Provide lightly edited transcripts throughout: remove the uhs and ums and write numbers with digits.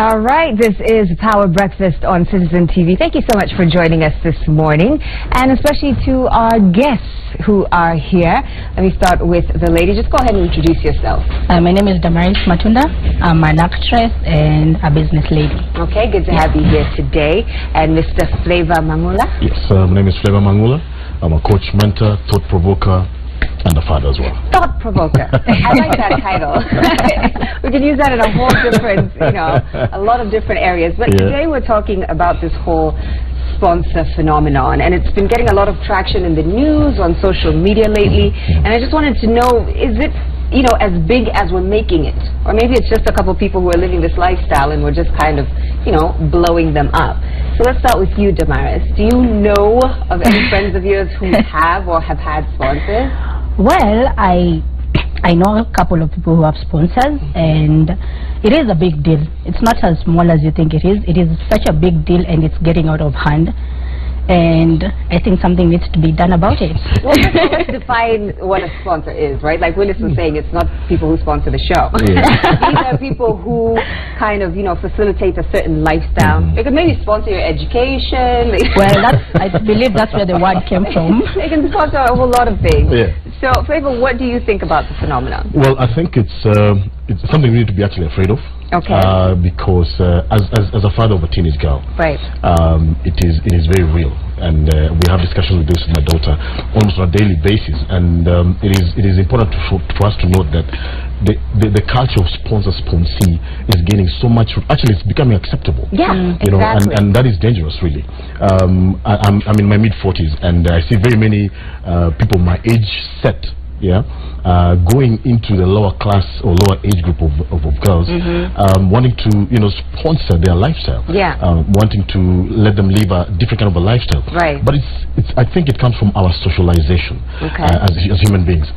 All right, this is Power Breakfast on Citizen TV. Thank you so much for joining us this morning, and especially to our guests who are here. Let me start with the lady. Just go ahead and introduce yourself. My name is Damaris Matunda. I'm an actress and a business lady. Okay, good to have you here today. And Mr. Flavor Mangula? Yes, my name is Flavor Mangula. I'm a coach, mentor, thought provoker, and a father as well. Thought provoker. I like that title. We can use that in a whole different, a lot of different areas. But today we're talking about this whole sponsor phenomenon, and it's been getting a lot of traction in the news, on social media lately. And I just wanted to know, is it, as big as we're making it? Or maybe it's just a couple of people who are living this lifestyle and we're just kind of, blowing them up. So let's start with you, Damaris. Do you know of any friends of yours who have or have had sponsors? Well, I know a couple of people who have sponsors, and it is a big deal. It's not as small as you think it is. It is such a big deal, and it's getting out of hand. And I think something needs to be done about it. Well, let's define what a sponsor is, right? Like Willis was saying, it's not people who sponsor the show. These are people who kind of, facilitate a certain lifestyle. They could maybe sponsor your education. Well, I believe that's where the word came from. They can sponsor a whole lot of things. So, Flavor, what do you think about the phenomenon? Well, I think it's something we need to be actually afraid of. Okay. Because as a father of a teenage girl, right, it is very real, and we have discussions with this with my daughter almost on a daily basis, and it is important for us to note that the culture of sponsee is gaining so much. Actually, it's becoming acceptable. Yeah, exactly. and that is dangerous, really. I'm in my mid-40s, and I see very many people my age set. Going into the lower class or lower age group of girls, wanting to sponsor their lifestyle, wanting to let them live a different kind of a lifestyle. Right. But I think it comes from our socialization as human beings.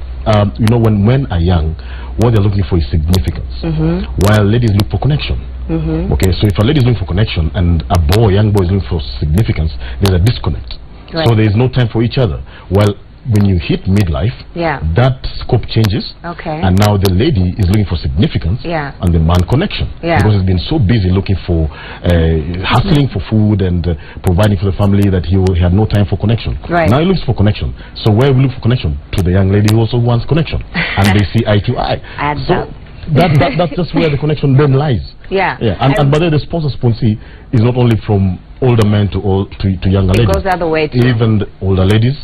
When men are young, what they're looking for is significance, while ladies look for connection. Okay, so if a lady is looking for connection and a young boy is looking for significance, there's a disconnect. Right. So there is no time for each other. Well, when you hit midlife, that scope changes, and now the lady is looking for significance, and the man connection, because he's been so busy looking for hustling for food and providing for the family that he had no time for connection. Right. Now he looks for connection. So where we look for connection? To the young lady who also wants connection, and they see eye to eye. That's just where the connection then lies. And but then the sponsee is not only from older men to younger ladies. It goes the other way too. Even the older ladies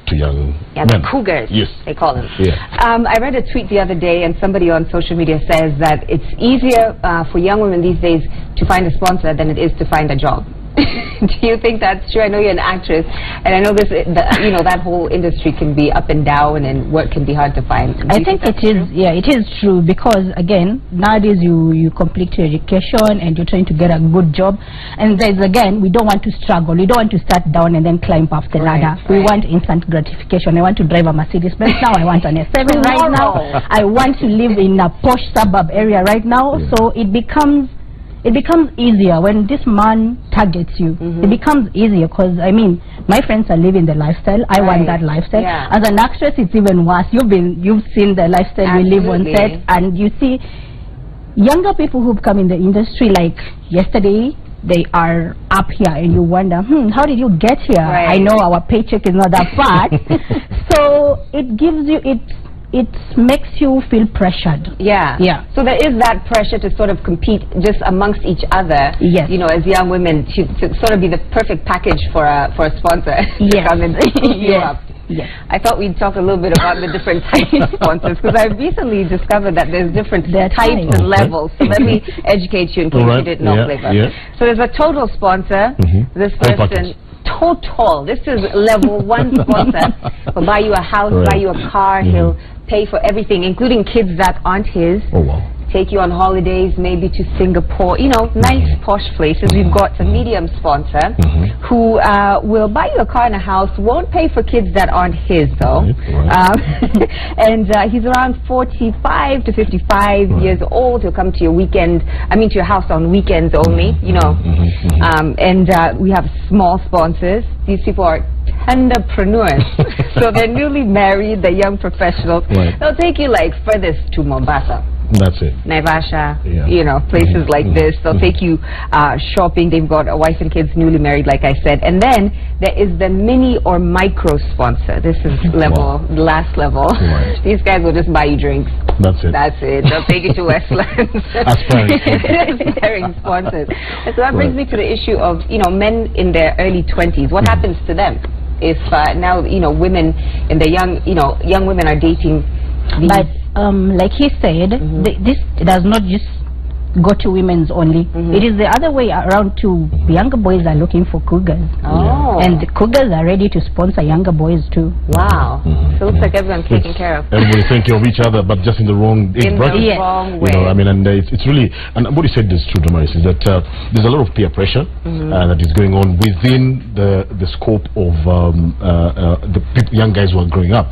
to young men. The cougars, they call them. I read a tweet the other day, and somebody on social media says that it's easier for young women these days to find a sponsor than it is to find a job. Do you think that's true? I know you're an actress, and I know that whole industry can be up and down, and work can be hard to find. I think it is. Yeah, it is true, because again, nowadays you complete your education and you're trying to get a good job, and we don't want to struggle. We don't want to start down and then climb up the ladder. We want instant gratification. I want to drive a Mercedes Benz now. I want an S7 right now. I want to live in a posh suburb area right now. So it becomes easier when this man targets you. It becomes easier, because my friends are living the lifestyle. I want that lifestyle. As an actress, it's even worse. You've seen the lifestyle we live on set, and you see younger people who've come in the industry. Like yesterday, they are up here, and you wonder, how did you get here? I know our paycheck is not that far. So it gives you it makes you feel pressured. So there is that pressure to sort of compete just amongst each other. As young women, to sort of be the perfect package for a sponsor to come and pick you up. I thought we'd talk a little bit about the different types of sponsors, because I recently discovered that there's different types and levels. So let me educate you in case you didn't know, Flavor. So there's a total sponsor. This person. Total. This is level 1 sponsor. He'll buy you a house, buy you a car. He'll pay for everything, including kids that aren't his. Take you on holidays, maybe to Singapore. Nice posh places. We've got a medium sponsor who will buy you a car and a house. Won't pay for kids that aren't his, though. And he's around 45 to 55 years old. He'll come to your to your house on weekends only. And we have small sponsors. These people are tenderpreneurs. So they're newly married, they're young professionals. They'll take you like furthest to Mombasa. That's it. Naivasha, you know, places like this. They'll take you shopping. They've got a wife and kids, newly married, like I said. And then there is the mini or micro sponsor. This is level, last level. Right. These guys will just buy you drinks. That's it. That's it. They'll take you to Westlands. Aspiring sponsors. And so that brings me to the issue of, you know, men in their early 20s. What happens to them if now, you know, women in the young women are dating these? But like he said, this does not just go to women's only. It is the other way around too. Younger boys are looking for cougars. And the cougars are ready to sponsor younger boys too. Wow. So it looks like everyone's taken care of. Everybody's thinking of each other, but just in the wrong age bracket. Wrong way. You know, I mean, and it's really, and what you said is true, Damaris, is that there's a lot of peer pressure that is going on within the scope of the young guys who are growing up.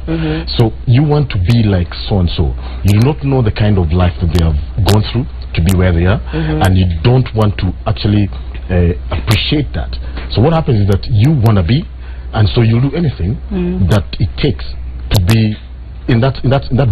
So you want to be like so-and-so. You do not know the kind of life that they have gone through to be where they are, and you don't want to actually appreciate that. So what happens is that you want to be, and so you'll do anything that it takes to be in that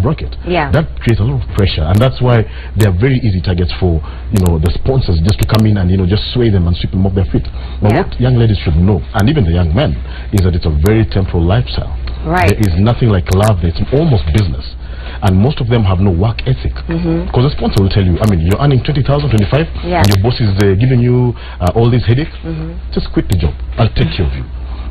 bracket. That creates a lot of pressure, and that's why they are very easy targets for, you know, the sponsors just to come in and, you know, just sway them and sweep them off their feet. But what young ladies should know, and even the young men, is that it's a very temporal lifestyle. There is nothing like love. It's almost business. And most of them have no work ethic, because the sponsor will tell you, I mean, you're earning 20,000, 25, and your boss is giving you all these headaches. Just quit the job. I'll take care of you.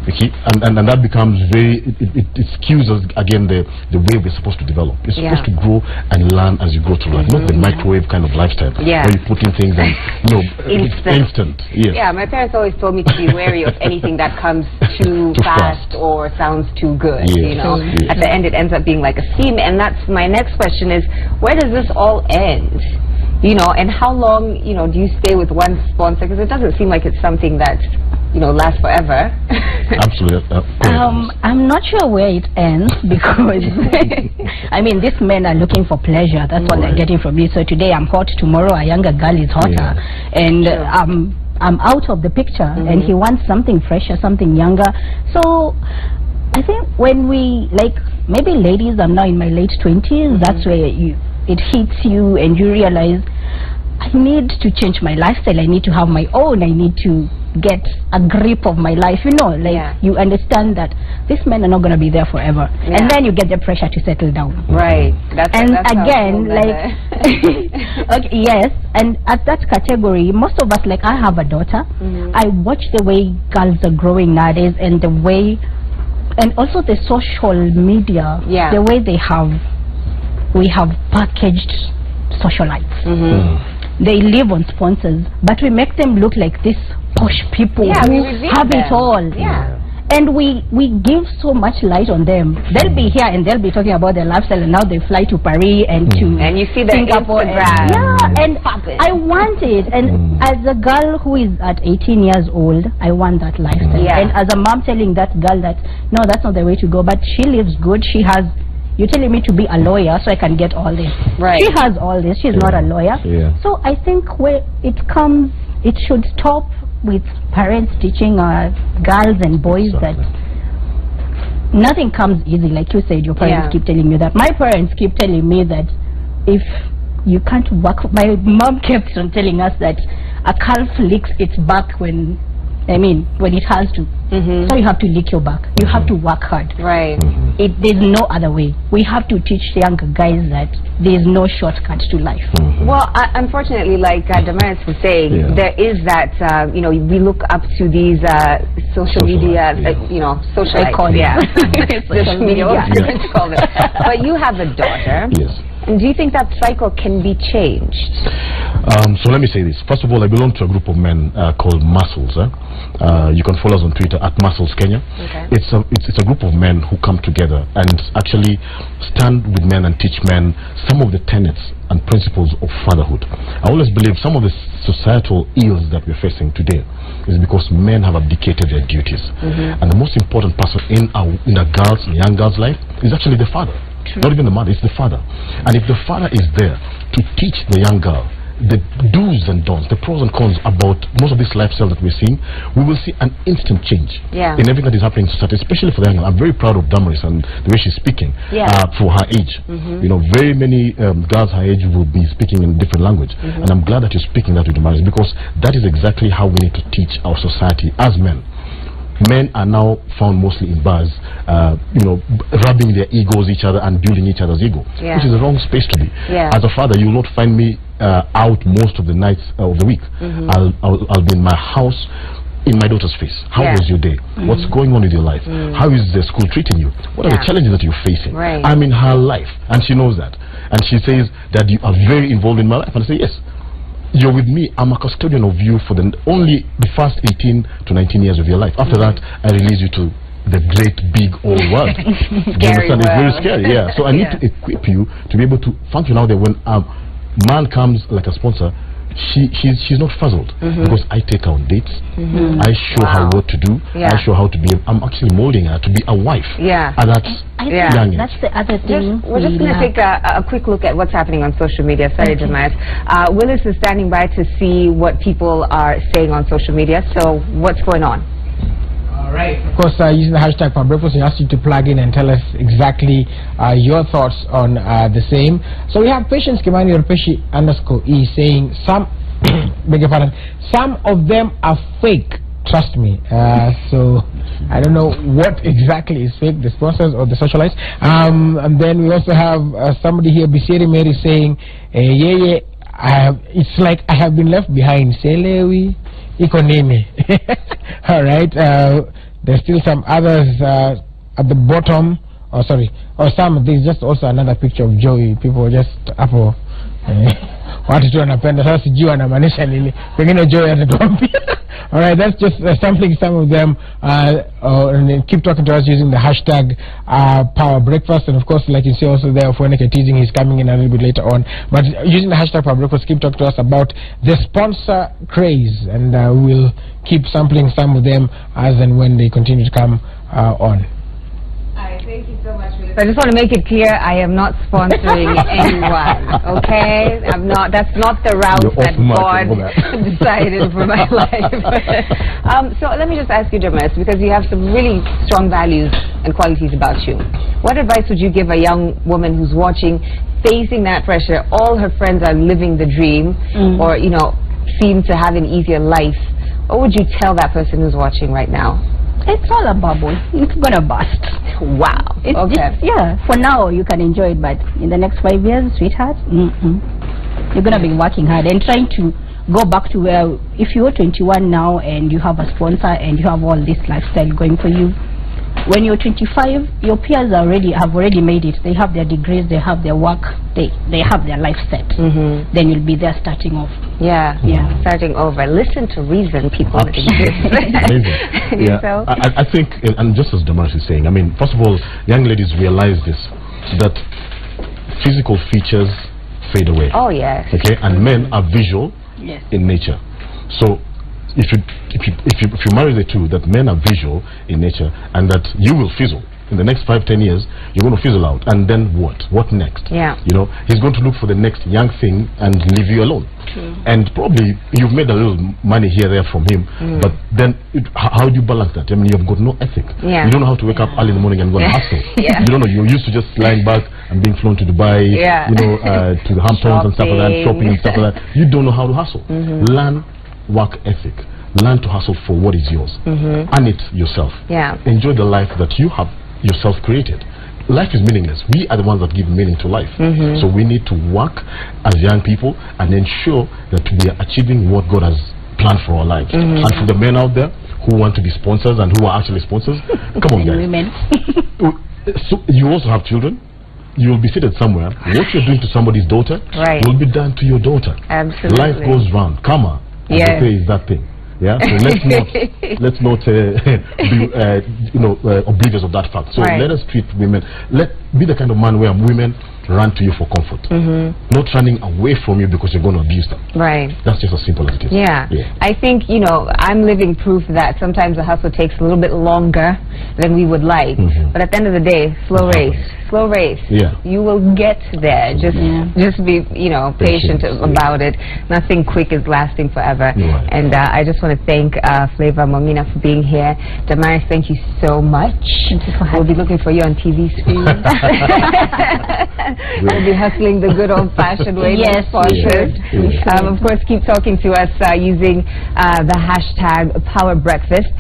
Okay, and that becomes very, it skews us again the way we're supposed to develop. You're supposed to grow and learn as you go through life, not the microwave kind of lifestyle where you put in things and, you know, instant. Yeah, my parents always told me to be wary of anything that comes too fast or sounds too good. You know, at the end it ends up being like a scheme. And that's my next question is, where does this all end? You know, and how long, you know, do you stay with one sponsor? Because it doesn't seem like it's something that, you know, lasts forever. Absolutely. I'm not sure where it ends, because I mean, these men are looking for pleasure. That's what they're getting from me. So today I'm hot, tomorrow a younger girl is hotter, and I'm out of the picture, and he wants something fresher, something younger. So I think when we, like, maybe ladies, I'm now in my late 20s, that's where it hits you and you realize, I need to change my lifestyle, I need to have my own, I need to get a grip of my life, you know, like you understand that these men are not going to be there forever, and then you get the pressure to settle down. That's again, like okay, yes, and at that category, most of us, like, I have a daughter, I watch the way girls are growing nowadays, and the way, and also the social media, the way we have packaged socialites. They live on sponsors, but we make them look like these posh people who have it all. And we give so much light on them. They'll be here and they'll be talking about their lifestyle, and now they fly to Paris and to and you see the Singapore. And I want it. And as a girl who is at 18 years old, I want that lifestyle. And as a mom telling that girl that, no, that's not the way to go, but she lives good, she has, you're telling me to be a lawyer so I can get all this. She has all this, she's not a lawyer. So I think where it comes, it should stop with parents teaching girls and boys that nothing comes easy. Like you said, your parents keep telling you that. My parents keep telling me that if you can't work, my mom kept on telling us that a calf licks its back when it has to. So you have to lick your back. You have to work hard. There's no other way. We have to teach younger guys that there's no shortcut to life. Well, unfortunately, like Damaris was saying, there is that, you know, we look up to these social media, you know, socialites. Social media. But you have a daughter. And do you think that cycle can be changed? So let me say this. First of all, I belong to a group of men called Muscles. You can follow us on Twitter at Muscles Kenya. It's a group of men who come together and actually stand with men and teach men some of the tenets and principles of fatherhood. I always believe some of the societal ills that we're facing today is because men have abdicated their duties. And the most important person in a young girl's life is actually the father. Not even the mother, it's the father. And if the father is there to teach the young girl the do's and don'ts, the pros and cons about most of this lifestyle that we're seeing, we will see an instant change in everything that is happening in society, especially for the young. I'm very proud of Damaris and the way she's speaking for her age. You know, very many girls her age will be speaking in a different language, and I'm glad that you're speaking that with Damaris, because that is exactly how we need to teach our society as men. Men are now found mostly in bars, you know, rubbing their egos each other and building each other's ego, which is the wrong space to be. As a father, you will not find me out most of the nights of the week. I'll be in my house, in my daughter's face. How was your day? What's going on with your life? How is the school treating you? What are the challenges that you're facing? I'm in her life, and she knows that. And she says that you are very involved in my life. And I say, yes. You're with me. I'm a custodian of you for only the first 18 to 19 years of your life. After that, I release you to the great big old world. Scary world. It's very scary, So I need to equip you to be able to function out there. When a man comes like a sponsor, she's not fuzzled, because I take her on dates. I show her what to do. I show her how to be. I'm actually molding her to be a wife. And that's that's the other thing. We're just going to take a quick look at what's happening on social media. Sorry, Damaris. Willis is standing by to see what people are saying on social media. So what's going on? All right. Of course, using the hashtag Power Breakfast, we asked you to plug in and tell us exactly your thoughts on the same. So we have Patience Kimani or Peshi _E saying beg your pardon, some of them are fake. Trust me. So I don't know what exactly is fake, the sponsors or the socialites. And then we also have somebody here, Bisiri Mary, saying, it's like I have been left behind. Selewi Ikoneme. All right. There's still some others at the bottom. Oh, sorry. Or some. There's just also another picture of Joey. People just watu tu wanapenda sasa, sijui anamaanisha nini, pengine Joey atatuambia. All right, that's just sampling some of them. And keep talking to us using the hashtag Power Breakfast, and of course, like you see also there, Fueneke teasing, he's coming in a little bit later on. But using the hashtag Power Breakfast, keep talking to us about the sponsor craze, and we'll keep sampling some of them as and when they continue to come on. Thank you so much, Willis. I just want to make it clear, I am not sponsoring anyone, okay? I'm not. That's not the route that God decided for my life. So let me just ask you, Damaris, because you have some really strong values and qualities about you. What advice would you give a young woman who's watching, facing that pressure? All her friends are living the dream, or, you know, seem to have an easier life. What would you tell that person who's watching right now? It's all a bubble. It's gonna burst. Wow. For now you can enjoy it, but in the next 5 years, sweetheart, you're gonna be working hard and trying to go back to where, if you're 21 now and you have a sponsor and you have all this lifestyle going for you, when you're 25, your peers have already made it. They have their degrees, they have their work, they have their life set. Then you'll be there starting off. Starting over. Listen to reason, people. Amazing. I think, and just as Damaris is saying, I mean, first of all, young ladies realize this, that physical features fade away. Oh yes. Okay, and men are visual in nature. So if you marry the two, that men are visual in nature, and that you will fizzle in the next 5-10 years, you're going to fizzle out, and then what next? You know, he's going to look for the next young thing and leave you alone. And probably you've made a little money here there from him, but then how do you balance that? I mean, you've got no ethic. You don't know how to wake up early in the morning and go and hustle. You don't know. You're used to just lying back and being flown to Dubai, you know, to the Hamptons and stuff like that, shopping and stuff like that. You don't know how to hustle. Learn work ethic. Learn to hustle for what is yours. Earn it yourself. Enjoy the life that you have yourself created. Life is meaningless. We are the ones that give meaning to life. So we need to work as young people and ensure that we are achieving what God has planned for our lives. And for the men out there who want to be sponsors and who are actually sponsors, come on, guys. Women. So you also have children. You will be seated somewhere. What you're doing to somebody's daughter will be done to your daughter. Absolutely. Life goes round. Karma, as they say, is that thing. Yeah, so let's not be oblivious of that fact. So let us treat women. Let be the kind of man where women run to you for comfort, not running away from you because you're going to abuse them. Right. That's just as simple as it is. Yeah. I think, you know, I'm living proof that sometimes the hustle takes a little bit longer than we would like. But at the end of the day, slow race. Slow race. Yeah. You will get there. Just be, you know, patient about it. Nothing quick is lasting forever. Right. And I just want to thank Flavour Momina for being here. Damaris, thank you so much. Thank you for We'll be looking for you on TV screen. We'll be hustling the good old-fashioned way. Yes, of course, keep talking to us using the hashtag Power Breakfast.